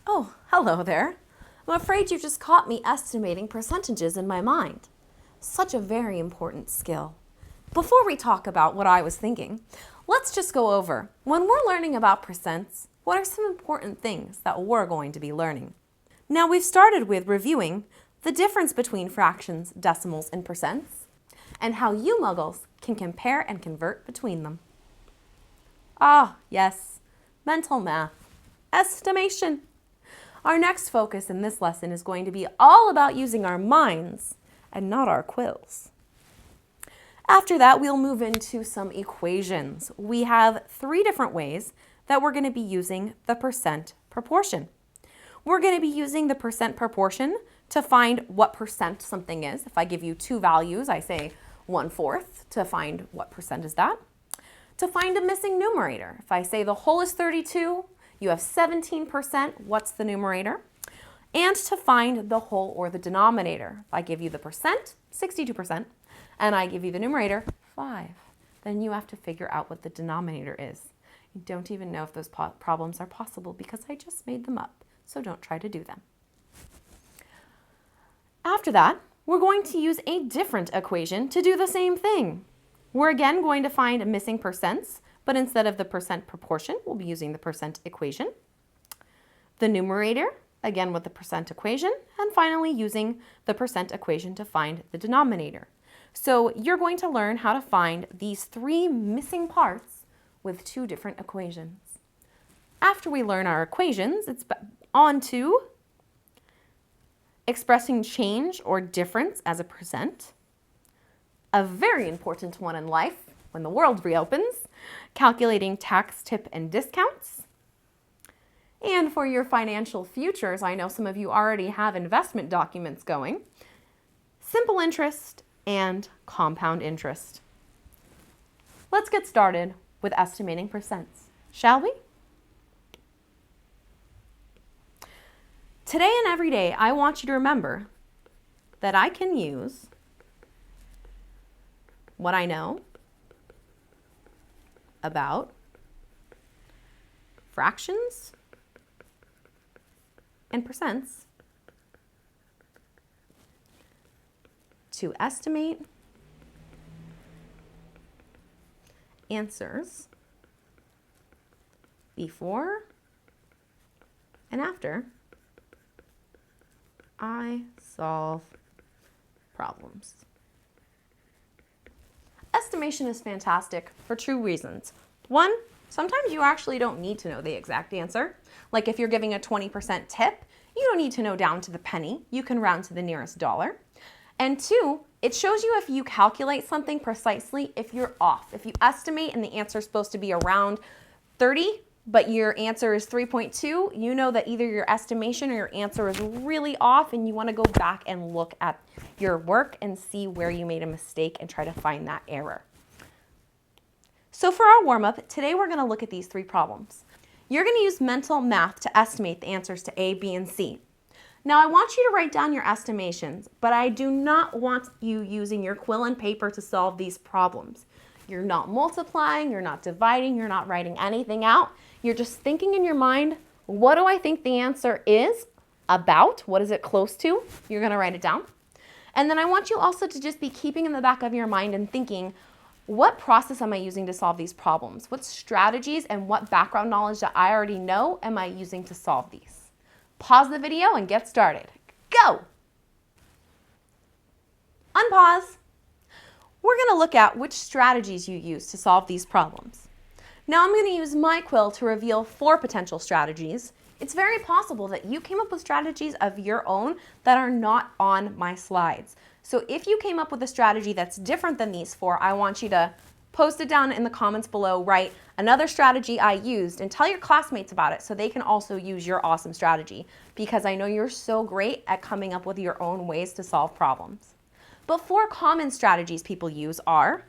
Oh, hello there. I'm afraid you just caught me estimating percentages in my mind. Such a very important skill. Before we talk about what I was thinking, let's just go over, when we're learning about percents, what are some important things that we're going to be learning? Now we've started with reviewing the difference between fractions, decimals, and percents, and how you muggles can compare and convert between them. Ah, yes, mental math, estimation. Our next focus in this lesson is going to be all about using our minds and not our quills. After that, we'll move into some equations. We have 3 different ways that we're going to be using the percent proportion. We're going to be using the percent proportion to find what percent something is. If I give you 2 values, I say 1/4 to find what percent is that. To find a missing numerator, if I say the whole is 32, you have 17%, what's the numerator? And to find the whole or the denominator, if I give you the percent, 62%, and I give you the numerator, 5, then you have to figure out what the denominator is. You don't even know if those problems are possible because I just made them up, so don't try to do them. After that, we're going to use a different equation to do the same thing. We're again going to find missing percents, but instead of the percent proportion, we'll be using the percent equation. The numerator, again with the percent equation, and finally using the percent equation to find the denominator. So you're going to learn how to find these 3 missing parts with 2 different equations. After we learn our equations, it's on to expressing change or difference as a percent. A very important one in life when the world reopens, calculating tax, tip, and discounts. And for your financial futures, I know some of you already have investment documents going, simple interest and compound interest. Let's get started with estimating percents, shall we? Today and every day, I want you to remember that I can use what I know about fractions and percents to estimate answers before and after I solve problems. Estimation is fantastic for 2 reasons. 1, sometimes you actually don't need to know the exact answer. Like if you're giving a 20% tip, you don't need to know down to the penny. You can round to the nearest dollar. And 2, it shows you if you calculate something precisely if you're off. If you estimate and the answer is supposed to be around 30, but your answer is 3.2, you know that either your estimation or your answer is really off and you want to go back and look at your work and see where you made a mistake and try to find that error. So for our warm-up, today we're going to look at these 3 problems. You're going to use mental math to estimate the answers to A, B, and C. Now I want you to write down your estimations, but I do not want you using your quill and paper to solve these problems. You're not multiplying, you're not dividing, you're not writing anything out. You're just thinking in your mind, what do I think the answer is about? What is it close to? You're going to write it down. And then I want you also to just be keeping in the back of your mind and thinking, what process am I using to solve these problems? What strategies and what background knowledge that I already know am I using to solve these? Pause the video and get started. Go! Unpause. We're going to look at which strategies you use to solve these problems. Now I'm going to use my quill to reveal 4 potential strategies. It's very possible that you came up with strategies of your own that are not on my slides. So if you came up with a strategy that's different than these 4, I want you to post it down in the comments below, write another strategy I used, and tell your classmates about it so they can also use your awesome strategy, because I know you're so great at coming up with your own ways to solve problems. But 4 common strategies people use are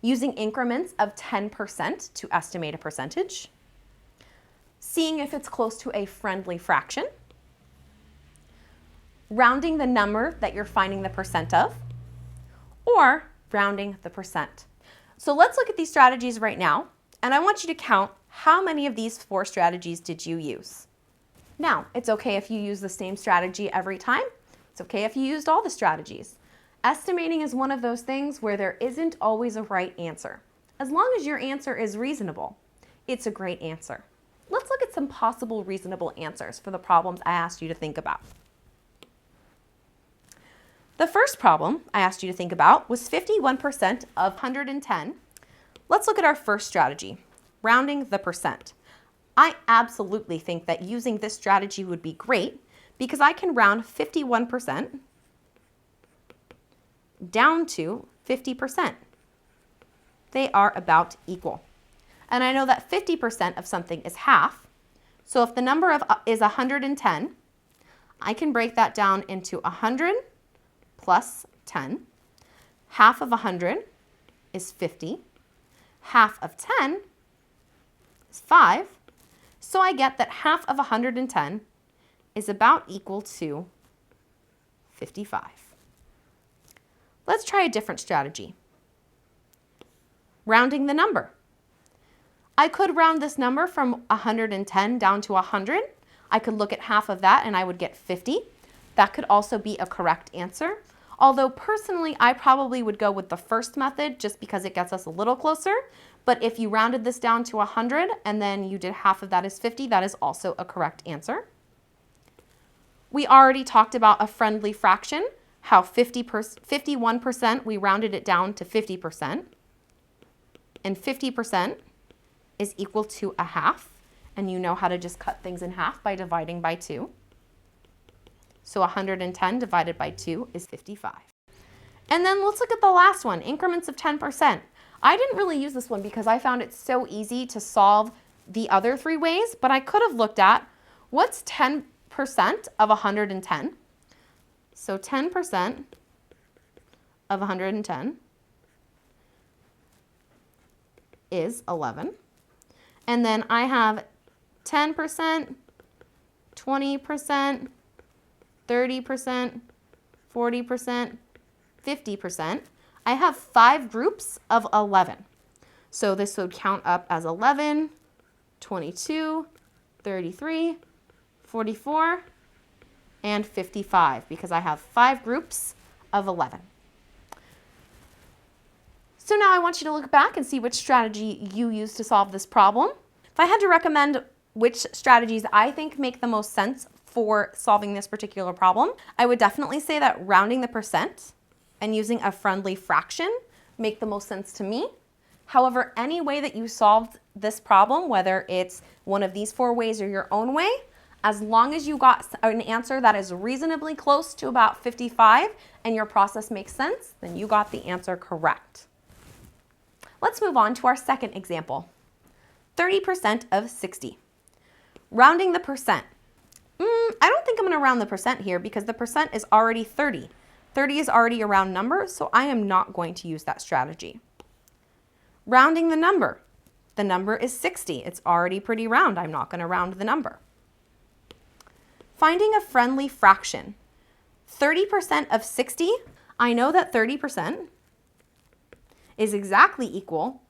using increments of 10% to estimate a percentage, seeing if it's close to a friendly fraction, rounding the number that you're finding the percent of, or rounding the percent. So let's look at these strategies right now, and I want you to count how many of these 4 strategies did you use. Now, it's okay if you use the same strategy every time. It's okay if you used all the strategies. Estimating is one of those things where there isn't always a right answer. As long as your answer is reasonable, it's a great answer. Let's look at some possible reasonable answers for the problems I asked you to think about. The first problem I asked you to think about was 51% of 110. Let's look at our first strategy, rounding the percent. I absolutely think that using this strategy would be great because I can round 51% down to 50%. They are about equal. And I know that 50% of something is half. So if the number is 110, I can break that down into 100 plus 10. Half of 100 is 50. Half of 10 is 5. So I get that half of 110 is about equal to 55. Let's try a different strategy. Rounding the number. I could round this number from 110 down to 100. I could look at half of that and I would get 50. That could also be a correct answer. Although personally, I probably would go with the first method just because it gets us a little closer. But if you rounded this down to 100 and then you did half of that is 50, that is also a correct answer. We already talked about a friendly fraction, how 51% we rounded it down to 50%. And 50% is equal to a half. And you know how to just cut things in half by dividing by 2. So 110 divided by 2 is 55. And then let's look at the last one, increments of 10%. I didn't really use this one because I found it so easy to solve the other three ways, but I could have looked at what's 10% of 110. So 10% of 110 is 11. And then I have 10%, 20%, 30%, 40%, 50%. I have 5 groups of 11. So this would count up as 11, 22, 33, 44, and 55 because I have 5 groups of 11. So now I want you to look back and see which strategy you used to solve this problem. If I had to recommend which strategies I think make the most sense for solving this particular problem, I would definitely say that rounding the percent and using a friendly fraction make the most sense to me. However, any way that you solved this problem, whether it's one of these 4 ways or your own way, as long as you got an answer that is reasonably close to about 55 and your process makes sense, then you got the answer correct. Let's move on to our second example. 30% of 60. Rounding the percent. I don't think I'm going to round the percent here because the percent is already 30. 30 is already a round number, so I am not going to use that strategy. Rounding the number. The number is 60. It's already pretty round. I'm not going to round the number. Finding a friendly fraction. 30% of 60. I know that 30% is exactly equal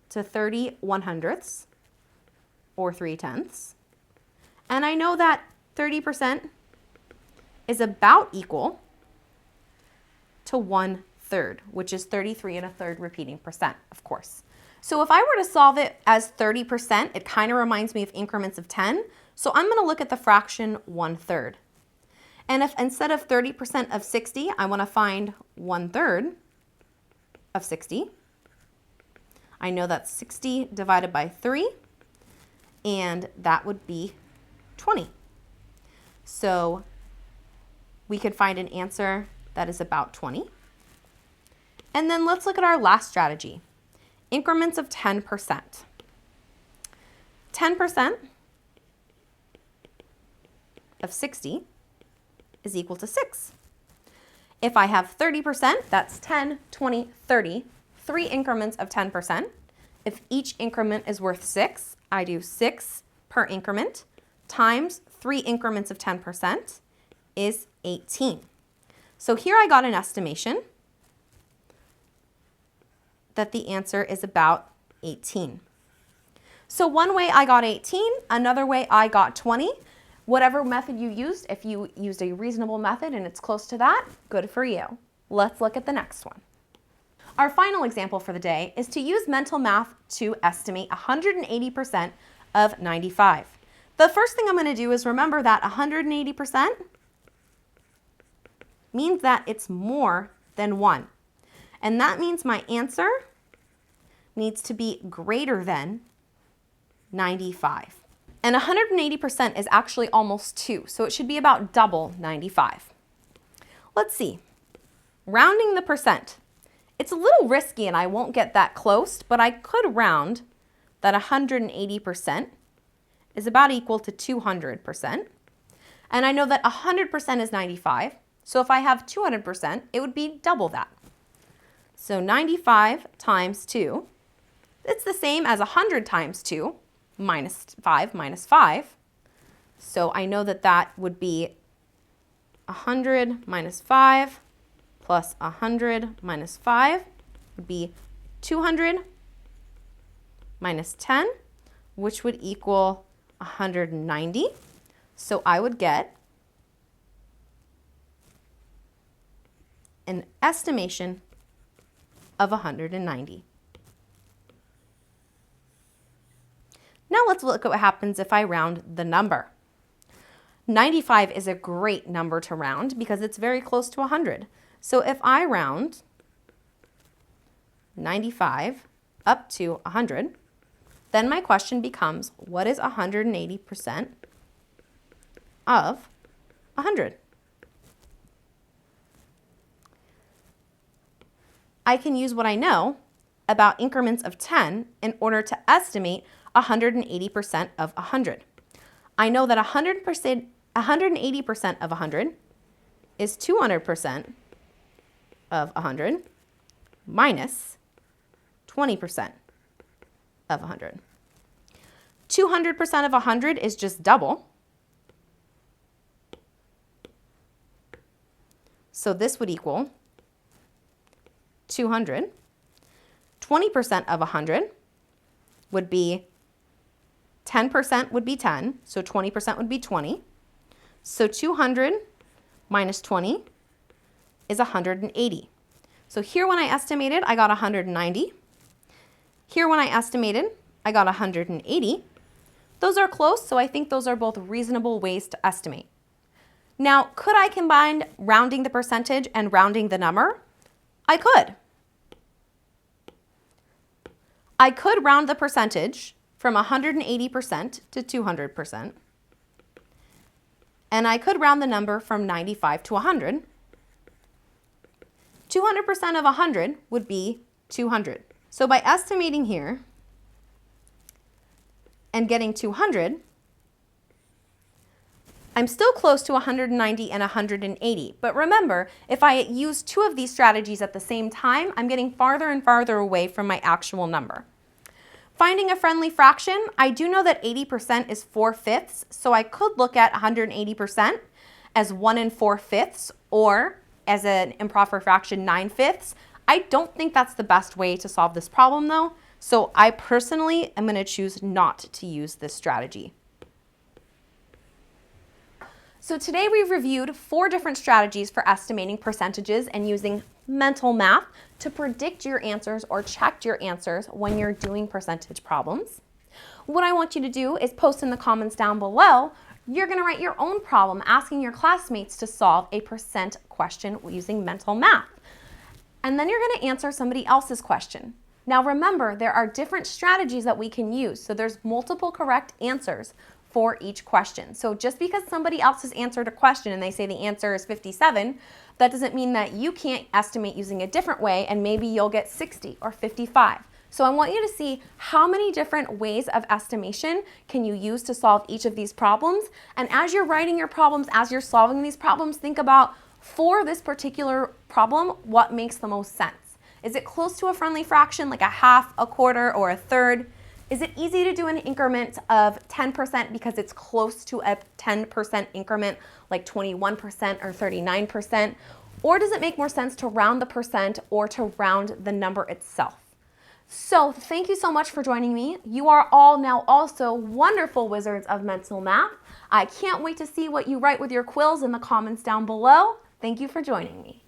to 30 1/100ths or 3/10. And I know that 30% is about equal to 1/3, which is 33 1/3 repeating percent, of course. So if I were to solve it as 30%, it kind of reminds me of increments of 10. So I'm going to look at the fraction 1/3. And if instead of 30% of 60, I want to find 1/3 of 60, I know that's 60 divided by 3, and that would be 20. So we could find an answer that is about 20. And then let's look at our last strategy, increments of 10%. 10% of 60 is equal to 6. If I have 30%, that's 10, 20, 30, 3 increments of 10%. If each increment is worth 6, I do 6 per increment times 3 increments of 10% is 18. So here I got an estimation that the answer is about 18. So one way I got 18, another way I got 20. Whatever method you used, if you used a reasonable method and it's close to that, good for you. Let's look at the next one. Our final example for the day is to use mental math to estimate 180% of 95. The first thing I'm going to do is remember that 180% means that it's more than 1. And that means my answer needs to be greater than 95. And 180% is actually almost 2, so it should be about double 95. Let's see. Rounding the percent. It's a little risky and I won't get that close, but I could round that 180% is about equal to 200%. And I know that 100% is 95, so if I have 200%, it would be double that. So 95 times 2, it's the same as 100 times 2, minus 5 minus 5. So I know that that would be 100 minus 5 plus 100 minus 5 would be 200 minus 10, which would equal 190. So I would get an estimation of 190. Now let's look at what happens if I round the number. 95 is a great number to round because it's very close to 100. So if I round 95 up to 100, then my question becomes, what is 180% of 100? I can use what I know about increments of 10 in order to estimate 180% of 100. I know that 180% of 100 is 200% of 100 minus 20% of 100. 200% of 100 is just double. So this would equal 200. 20% of 100 would be 10% would be 10, so 20% would be 20. So 200 minus 20 is 180. So here when I estimated, I got 190. Here when I estimated, I got 180. Those are close, so I think those are both reasonable ways to estimate. Now, could I combine rounding the percentage and rounding the number? I could. I could round the percentage from 180% to 200%. And I could round the number from 95 to 100. 200% of 100 would be 200. So by estimating here and getting 200, I'm still close to 190 and 180. But remember, if I use two of these strategies at the same time, I'm getting farther and farther away from my actual number. Finding a friendly fraction, I do know that 80% is 4/5, so I could look at 180% as 1 4/5 or as an improper fraction 9/5. I don't think that's the best way to solve this problem though, so I personally am going to choose not to use this strategy. So today we reviewed 4 different strategies for estimating percentages and using mental math to predict your answers or check your answers when you're doing percentage problems. What I want you to do is post in the comments down below. You're going to write your own problem asking your classmates to solve a percent question using mental math. And then you're going to answer somebody else's question. Now remember, there are different strategies that we can use, so there's multiple correct answers for each question. So just because somebody else has answered a question and they say the answer is 57, that doesn't mean that you can't estimate using a different way and maybe you'll get 60 or 55. So I want you to see how many different ways of estimation can you use to solve each of these problems. And as you're writing your problems, as you're solving these problems, think about, for this particular problem, what makes the most sense? Is it close to a friendly fraction, like a half, a quarter, or a third? Is it easy to do an increment of 10% because it's close to a 10% increment, like 21% or 39%? Or does it make more sense to round the percent or to round the number itself? So thank you so much for joining me. You are all now also wonderful wizards of mental math. I can't wait to see what you write with your quills in the comments down below. Thank you for joining me.